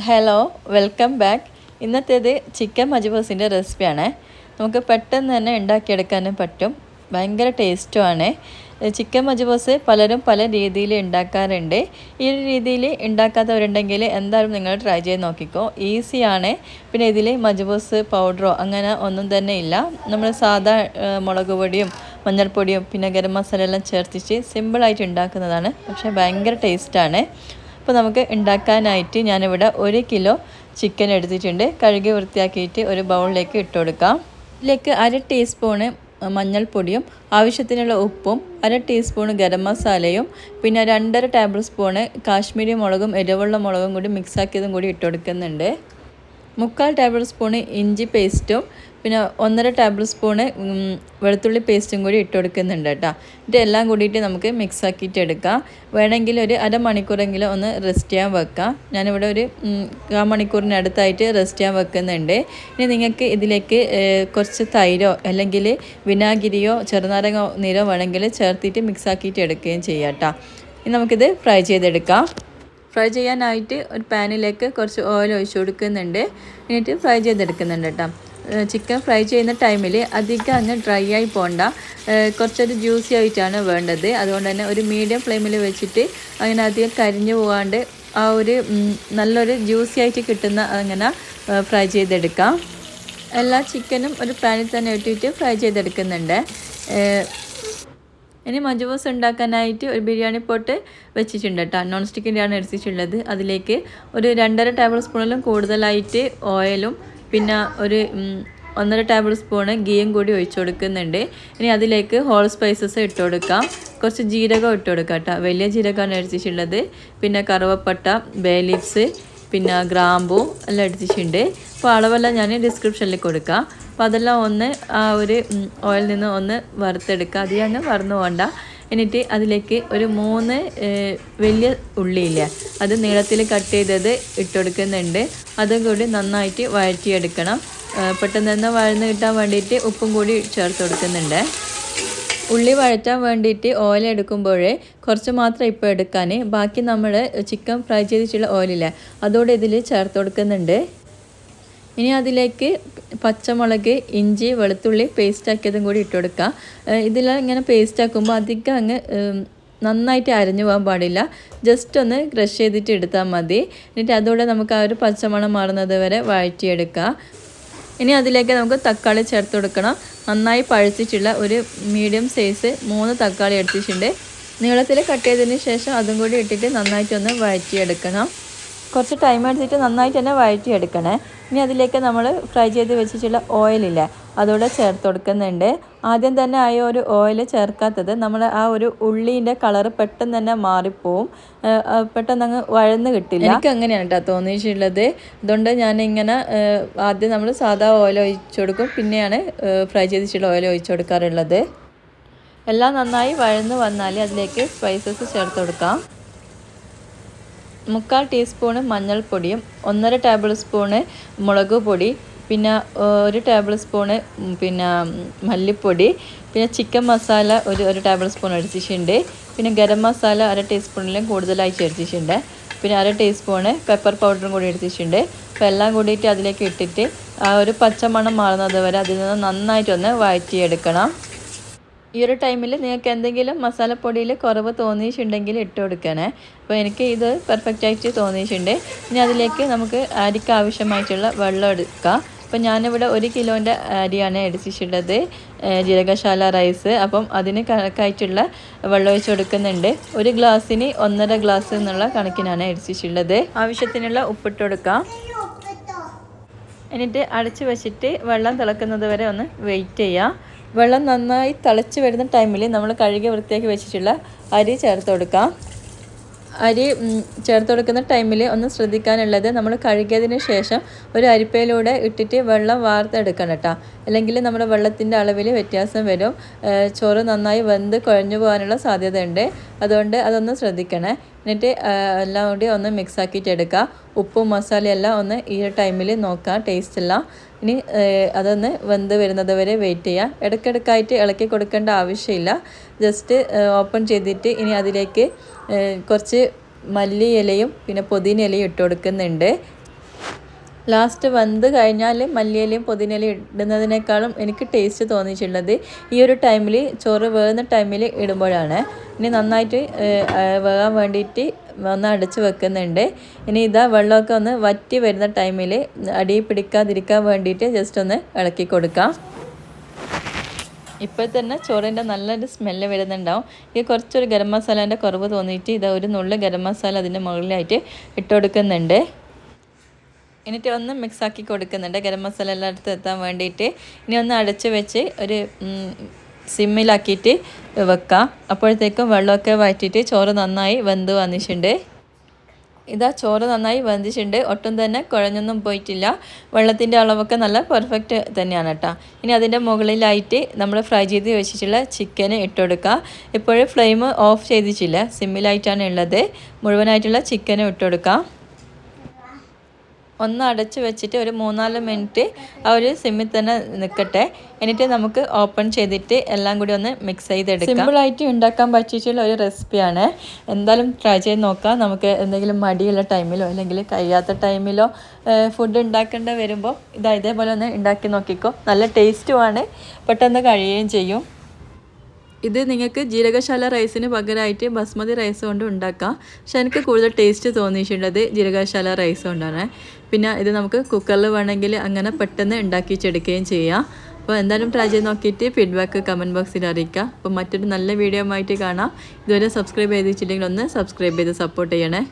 Hello, welcome back. ഇന്നത്തേത് chicken മജ്ബൂസിൻ്റെ റെസിപ്പിയാണ്. നമുക്ക് പെട്ടെന്ന് തന്നെ ഉണ്ടാക്കിയെടുക്കാനും പറ്റും. ഭയങ്കര ടേസ്റ്റുമാണ്. ചിക്കൻ മജ്ബൂസ് പലരും പല രീതിയിൽ ഉണ്ടാക്കാറുണ്ട്. ഈ ഒരു രീതിയിൽ ഉണ്ടാക്കാത്തവരുണ്ടെങ്കിൽ എന്തായാലും നിങ്ങൾ ട്രൈ ചെയ്ത് നോക്കിക്കോ. ഈസിയാണ്. പിന്നെ ഇതിൽ മജ്ബൂസ് പൗഡറോ അങ്ങനെ ഒന്നും തന്നെ ഇല്ല. നമ്മൾ സാധാ മുളക് പൊടിയും മഞ്ഞൾപ്പൊടിയും പിന്നെ ഗരം മസാല എല്ലാം ചേർത്തിച്ച് സിമ്പിളായിട്ട് ഉണ്ടാക്കുന്നതാണ്. പക്ഷേ ഭയങ്കര ടേസ്റ്റാണ്. അപ്പോൾ നമുക്ക് ഉണ്ടാക്കാനായിട്ട് ഞാനിവിടെ 1 കിലോ ചിക്കൻ എടുത്തിട്ടുണ്ട്. കഴുകി വൃത്തിയാക്കിയിട്ട് ഒരു ബൗളിലേക്ക് ഇട്ട് കൊടുക്കാം. ഇതിലേക്ക് 1/2 ടീസ്പൂണ് മഞ്ഞൾപ്പൊടിയും ആവശ്യത്തിനുള്ള ഉപ്പും 1/2 ടീസ്പൂണ് ഗരം മസാലയും പിന്നെ 2.5 ടേബിൾ സ്പൂണ് കാശ്മീരി മുളകും എരിവുള്ള മുളകും കൂടി മിക്സാക്കിയതും കൂടി ഇട്ട് കൊടുക്കുന്നുണ്ട്. 3/4 ടേബിൾ സ്പൂണ് ഇഞ്ചി പേസ്റ്റും പിന്നെ 1.5 ടേബിൾ സ്പൂണ് വെളുത്തുള്ളി പേസ്റ്റും കൂടി ഇട്ട് കൊടുക്കുന്നുണ്ട് കേട്ടോ. ഇതെല്ലാം കൂടിയിട്ട് നമുക്ക് മിക്സ് ആക്കിയിട്ട് എടുക്കാം. വേണമെങ്കിൽ ഒരു അരമണിക്കൂറെങ്കിലും ഒന്ന് റെസ്റ്റ് ചെയ്യാൻ വെക്കാം. ഞാനിവിടെ ഒരു 1/4 മണിക്കൂറിനടുത്തായിട്ട് റെസ്റ്റ് ചെയ്യാൻ വെക്കുന്നുണ്ട്. ഇനി നിങ്ങൾക്ക് ഇതിലേക്ക് കുറച്ച് തൈരോ അല്ലെങ്കിൽ വിനാഗിരിയോ ചെറുനാരങ്ങ നീരോ വേണമെങ്കിൽ ചേർത്തിട്ട് മിക്സ് ആക്കിയിട്ട് എടുക്കുകയും ചെയ്യാം കേട്ടോ. ഇനി നമുക്കിത് ഫ്രൈ ചെയ്തെടുക്കാം. ഫ്രൈ ചെയ്യാനായിട്ട് ഒരു പാനിലേക്ക് കുറച്ച് ഓയിൽ ഒഴിച്ച് കൊടുക്കുന്നുണ്ട്. എന്നിട്ട് ഫ്രൈ ചെയ്തെടുക്കുന്നുണ്ട് കേട്ടോ. ചിക്കൻ ഫ്രൈ ചെയ്യുന്ന ടൈമിൽ അധികം അങ്ങ് ഡ്രൈ ആയി പോകണ്ട, കുറച്ചൊരു ജ്യൂസി ആയിട്ടാണ് വേണ്ടത്. അതുകൊണ്ട് തന്നെ ഒരു മീഡിയം ഫ്ലെയിമിൽ വെച്ചിട്ട് അങ്ങനെ അധികം കരിഞ്ഞു പോകാണ്ട് ആ ഒരു നല്ലൊരു ജ്യൂസി ആയിട്ട് കിട്ടുന്ന അങ്ങനെ ഫ്രൈ ചെയ്തെടുക്കാം. എല്ലാ ചിക്കനും ഒരു പാനിൽ തന്നെ ഇട്ടിട്ട് ഫ്രൈ ചെയ്തെടുക്കുന്നുണ്ട്. ഇനി മജ്ബൂസ് ഉണ്ടാക്കാനായിട്ട് ഒരു ബിരിയാണി പോട്ട് വെച്ചിട്ടുണ്ട് കേട്ടോ. നോൺ സ്റ്റിക്കിൻ്റെയാണ് എടുത്തിട്ടുള്ളത്. അതിലേക്ക് ഒരു 2.5 ടേബിൾ സ്പൂണിലും കൂടുതലായിട്ട് ഓയിലും പിന്നെ ഒരു 1.5 ടേബിൾ സ്പൂണ് ഗീയും കൂടി ഒഴിച്ചു കൊടുക്കുന്നുണ്ട്. ഇനി അതിലേക്ക് ഹോൾ സ്പൈസസ് ഇട്ട് കൊടുക്കാം. കുറച്ച് ജീരകം ഇട്ട് കൊടുക്കാം കേട്ടോ. വലിയ ജീരകമാണ് എടുത്തിട്ടുള്ളത്. പിന്നെ കറുവപ്പട്ട, ബേ ലീവ്സ് പിന്നെ ഗ്രാമ്പൂ എല്ലാം എടുത്തിട്ടുണ്ട്. അപ്പോൾ അളവെല്ലാം ഞാൻ ഡിസ്ക്രിപ്ഷനിൽ കൊടുക്കാം. അപ്പോൾ അതെല്ലാം ഒന്ന് ആ ഒരു ഓയിൽ നിന്ന് ഒന്ന് വറുത്തെടുക്കുക. അധികം വറന്നു പോകണ്ട. എന്നിട്ട് അതിലേക്ക് ഒരു 3 വലിയ ഉള്ളിയില്ലേ, അത് നീളത്തിൽ കട്ട് ചെയ്തത് ഇട്ട് കൊടുക്കുന്നുണ്ട്. അതും കൂടി നന്നായിട്ട് വഴറ്റിയെടുക്കണം. പെട്ടെന്ന് തന്നെ വഴന്ന് കിട്ടാൻ വേണ്ടിയിട്ട് ഉപ്പും കൂടി ചേർത്ത് കൊടുക്കുന്നുണ്ട്. ഉള്ളി വഴറ്റാൻ വേണ്ടിയിട്ട് ഓയിൽ എടുക്കുമ്പോഴേ കുറച്ച് മാത്രം ഇപ്പോൾ എടുക്കാൻ, ബാക്കി നമ്മൾ ചിക്കൻ ഫ്രൈ ചെയ്തിട്ടുള്ള ഓയിലില്ലേ അതോടെ ഇതിൽ ചേർത്ത് കൊടുക്കുന്നുണ്ട്. ഇനി അതിലേക്ക് പച്ചമുളക്, ഇഞ്ചി, വെളുത്തുള്ളി പേസ്റ്റാക്കിയതും കൂടി ഇട്ട് കൊടുക്കുക. ഇതിലെല്ലാം ഇങ്ങനെ പേസ്റ്റാക്കുമ്പോൾ അധികം അങ്ങ് നന്നായിട്ട് അരഞ്ഞു പോകാൻ പാടില്ല. ജസ്റ്റ് ഒന്ന് ക്രഷ് ചെയ്തിട്ട് എടുത്താൽ മതി. എന്നിട്ട് അതോടെ നമുക്ക് ആ ഒരു പച്ചമണം മാറുന്നത് വരെ വഴറ്റിയെടുക്കുക. ഇനി അതിലേക്ക് നമുക്ക് തക്കാളി ചേർത്ത് കൊടുക്കണം. നന്നായി പഴുത്തിട്ടുള്ള ഒരു മീഡിയം സൈസ് 3 തക്കാളി എടുത്തിട്ടുണ്ട്. നീളത്തിൽ കട്ട് ചെയ്തതിന് ശേഷം അതും കൂടി ഇട്ടിട്ട് നന്നായിട്ടൊന്ന് വഴറ്റിയെടുക്കണം. കുറച്ച് ടൈം എടുത്തിട്ട് നന്നായിട്ട് തന്നെ വഴറ്റിയെടുക്കണേ. ഇനി അതിലേക്ക് നമ്മൾ ഫ്രൈ ചെയ്ത് വെച്ചിട്ടുള്ള ഓയിലില്ലേ അതോടെ ചേർത്ത് കൊടുക്കുന്നുണ്ട്. ആദ്യം തന്നെ ആ ഒരു ഓയിൽ ചേർക്കാത്തത് നമ്മൾ ആ ഒരു ഉള്ളീൻ്റെ കളറ് പെട്ടെന്ന് തന്നെ മാറിപ്പോവും, പെട്ടെന്ന് അങ്ങ് വഴന്ന് കിട്ടില്ല. എനിക്ക് അങ്ങനെയാണ് കേട്ടോ തോന്നിയിട്ടുള്ളത്. അതുകൊണ്ട് ഞാനിങ്ങനെ ആദ്യം നമ്മൾ സാധാ ഓയിൽ ഒഴിച്ചു കൊടുക്കും, പിന്നെയാണ് ഫ്രൈ ചെയ്തിട്ടുള്ള ഓയിൽ ഒഴിച്ചു കൊടുക്കാറുള്ളത്. എല്ലാം നന്നായി വഴന്ന് വന്നാൽ അതിലേക്ക് സ്പൈസസ് ചേർത്ത് കൊടുക്കാം. 3/4 ടീസ്പൂണ് മഞ്ഞൾപ്പൊടിയും 1.5 ടേബിൾ സ്പൂണ് മുളക് പൊടി പിന്നെ 1 ടേബിൾ സ്പൂണ് പിന്നെ മല്ലിപ്പൊടി പിന്നെ ചിക്കൻ മസാല ഒരു ടേബിൾ സ്പൂൺ എടുത്തിട്ടുണ്ട്. പിന്നെ ഗരം മസാല 1/2 ടീസ്പൂണിലും കൂടുതലായി ചേർത്തിട്ടുണ്ട്. പിന്നെ 1/2 ടീസ്പൂണ് പെപ്പർ പൗഡറും കൂടി എടുത്തിട്ടുണ്ട്. അപ്പോൾ എല്ലാം കൂടിയിട്ട് അതിലേക്ക് ഇട്ടിട്ട് ആ ഒരു പച്ചമണം മാറുന്നത് വരെ അതിൽ നിന്ന് നന്നായിട്ടൊന്ന് വഴറ്റിയെടുക്കണം. ഈ ഒരു ടൈമിൽ നിങ്ങൾക്ക് എന്തെങ്കിലും മസാലപ്പൊടിയിൽ കുറവ് തോന്നിയിട്ടുണ്ടെങ്കിൽ ഇട്ട് കൊടുക്കണേ. അപ്പോൾ എനിക്ക് ഇത് പെർഫെക്റ്റായിട്ട് തോന്നിയിട്ടുണ്ട്. ഇനി അതിലേക്ക് നമുക്ക് അരിക്ക് ആവശ്യമായിട്ടുള്ള വെള്ളം എടുക്കാം. അപ്പോൾ ഞാനിവിടെ 1 കിലോൻ്റെ അരിയാണ് എടുത്തിട്ടുള്ളത്, ജീരകശാല റൈസ്. അപ്പം അതിന് കണക്കായിട്ടുള്ള വെള്ളം ഒഴിച്ച് കൊടുക്കുന്നുണ്ട്. ഒരു ഗ്ലാസ്സിന് 1.5 ഗ്ലാസ് എന്നുള്ള കണക്കിനാണ് എടുത്തിട്ടുള്ളത്. ആവശ്യത്തിനുള്ള ഉപ്പിട്ട് കൊടുക്കാം. എന്നിട്ട് അടച്ച് വെച്ചിട്ട് വെള്ളം തിളക്കുന്നത് വരെ ഒന്ന് വെയിറ്റ് ചെയ്യാം. വെള്ളം നന്നായി തിളച്ച് വരുന്ന ടൈമിൽ നമ്മൾ കഴുകി വൃത്തിയാക്കി വെച്ചിട്ടുള്ള അരി ചേർത്ത് കൊടുക്കാം. അരി ചേർത്ത് കൊടുക്കുന്ന ടൈമിൽ ഒന്ന് ശ്രദ്ധിക്കാനുള്ളത്, നമ്മൾ കഴുകിയതിന് ശേഷം ഒരു അരിപ്പയിലൂടെ ഇട്ടിട്ട് വെള്ളം വാർത്തെടുക്കണം കേട്ടോ. അല്ലെങ്കിൽ നമ്മുടെ വെള്ളത്തിൻ്റെ അളവിൽ വ്യത്യാസം വരും. ചോറ് നന്നായി വെന്ത് കുഴഞ്ഞു പോകാനുള്ള സാധ്യതയുണ്ട്. അതുകൊണ്ട് അതൊന്ന് ശ്രദ്ധിക്കണേ. എന്നിട്ട് എല്ലാം കൂടി ഒന്ന് മിക്സ് ആക്കിയിട്ട് എടുക്കുക. ഉപ്പും മസാലയെല്ലാം ഒന്ന് ഈ ടൈമിൽ നോക്കാം, ടേസ്റ്റ് എല്ലാം. ഇനി അതൊന്ന് വെന്ത് വരുന്നത് വരെ വെയിറ്റ് ചെയ്യുക. ഇടയ്ക്കിടയ്ക്കായിട്ട് ഇളക്കി കൊടുക്കേണ്ട ആവശ്യമില്ല. ജസ്റ്റ് ഓപ്പൺ ചെയ്തിട്ട് ഇനി അതിലേക്ക് കുറച്ച് മല്ലി ഇലയും പിന്നെ പുതിന ഇലയും ഇട്ട് കൊടുക്കുന്നുണ്ട്. ലാസ്റ്റ് വെന്ത് കഴിഞ്ഞാൽ മല്ലിയിലയും പുതിനയിലയും ഇടുന്നതിനേക്കാളും എനിക്ക് ടേസ്റ്റ് തോന്നിയിട്ടുള്ളത് ഈ ഒരു ടൈമിൽ ചോറ് വേകുന്ന ടൈമിൽ ഇടുമ്പോഴാണ്. ഇനി നന്നായിട്ട് വേകാൻ വേണ്ടിയിട്ട് ഒന്ന് അടച്ച് വെക്കുന്നുണ്ട്. ഇനി ഇതാ വെള്ളമൊക്കെ ഒന്ന് വറ്റി വരുന്ന ടൈമിൽ അടി പിടിക്കാതിരിക്കാൻ വേണ്ടിയിട്ട് ജസ്റ്റ് ഒന്ന് ഇളക്കി കൊടുക്കാം. ഇപ്പോൾ തന്നെ ചോറിൻ്റെ നല്ലൊരു സ്മെല്ല് വരുന്നുണ്ടാവും. ഇത് കുറച്ചൊരു ഗരം മസാലേൻ്റെ കുറവ് തോന്നിയിട്ട് ഇതാ ഒരു നുള്ളു ഗരം മസാല അതിൻ്റെ മുകളിലായിട്ട് ഇട്ട് കൊടുക്കുന്നുണ്ട്. എന്നിട്ട് ഒന്ന് മിക്സാക്കി കൊടുക്കുന്നുണ്ട് ഗരം മസാല എല്ലായിടത്തും എത്താൻ വേണ്ടിയിട്ട്. ഇനി ഒന്ന് അടച്ച് വെച്ച് ഒരു സിമ്മിലാക്കിയിട്ട് വെക്കാം. അപ്പോഴത്തേക്കും വെള്ളമൊക്കെ വറ്റിയിട്ട് ചോറ് നന്നായി വെന്ത് വന്നിട്ടുണ്ട്. ഇതാ ചോറ് നന്നായി വെന്തിട്ടുണ്ട്. ഒട്ടും തന്നെ കുഴഞ്ഞൊന്നും പോയിട്ടില്ല. വെള്ളത്തിൻ്റെ അളവൊക്കെ നല്ല പെർഫെക്റ്റ് തന്നെയാണ് കേട്ടോ. ഇനി അതിൻ്റെ മുകളിലായിട്ട് നമ്മൾ ഫ്രൈ ചെയ്ത് വെച്ചിട്ടുള്ള ചിക്കൻ ഇട്ട് കൊടുക്കുക. ഇപ്പോഴും ഫ്ലെയിം ഓഫ് ചെയ്തിട്ടില്ല, സിമ്മിലായിട്ടാണ് ഉള്ളത്. മുഴുവനായിട്ടുള്ള ചിക്കനും ഇട്ട് കൊടുക്കാം. ഒന്ന് അടച്ച് വെച്ചിട്ട് ഒരു 3-4 മിനിറ്റ് ആ ഒരു സിമ്മിൽ തന്നെ നിൽക്കട്ടെ. എന്നിട്ട് നമുക്ക് ഓപ്പൺ ചെയ്തിട്ട് എല്ലാം കൂടി ഒന്ന് മിക്സ് ചെയ്തെടുക്കാം. സിമ്പിളായിട്ട് ഉണ്ടാക്കാൻ പറ്റിയിട്ടുള്ള ഒരു റെസിപ്പിയാണ്. എന്തായാലും ട്രൈ ചെയ്ത് നോക്കാം. നമുക്ക് എന്തെങ്കിലും മടിയുള്ള ടൈമിലോ അല്ലെങ്കിൽ കഴിയാത്ത ടൈമിലോ ഫുഡ് ഉണ്ടാക്കേണ്ട വരുമ്പോൾ ഇതേപോലെ ഒന്ന് ഉണ്ടാക്കി നോക്കിക്കോ. നല്ല ടേസ്റ്റുമാണ്, പെട്ടെന്ന് കഴിയുകയും ചെയ്യും. ഇത് നിങ്ങൾക്ക് ജീരകശാല റൈസിന് പകരമായിട്ട് ബസ്മതി റൈസ് കൊണ്ട് ഉണ്ടാക്കാം. പക്ഷെ എനിക്ക് കൂടുതൽ ടേസ്റ്റ് തോന്നിയിട്ടുള്ളത് ജീരകശാല റൈസ് കൊണ്ടാണ്. പിന്നെ ഇത് നമുക്ക് കുക്കറിൽ വേണമെങ്കിൽ അങ്ങനെ പെട്ടെന്ന് ഉണ്ടാക്കിച്ചെടുക്കുകയും ചെയ്യാം. അപ്പോൾ എന്തായാലും ട്രൈ ചെയ്ത് നോക്കിയിട്ട് ഫീഡ്ബാക്ക് കമൻറ്റ് ബോക്സിൽ അറിയിക്കുക. അപ്പോൾ മറ്റൊരു നല്ല വീഡിയോ ആയിട്ട് കാണാം. ഇതുവരെ സബ്സ്ക്രൈബ് ചെയ്തിട്ടില്ലെങ്കിൽ ഒന്ന് സബ്സ്ക്രൈബ് ചെയ്ത് സപ്പോർട്ട് ചെയ്യണേ.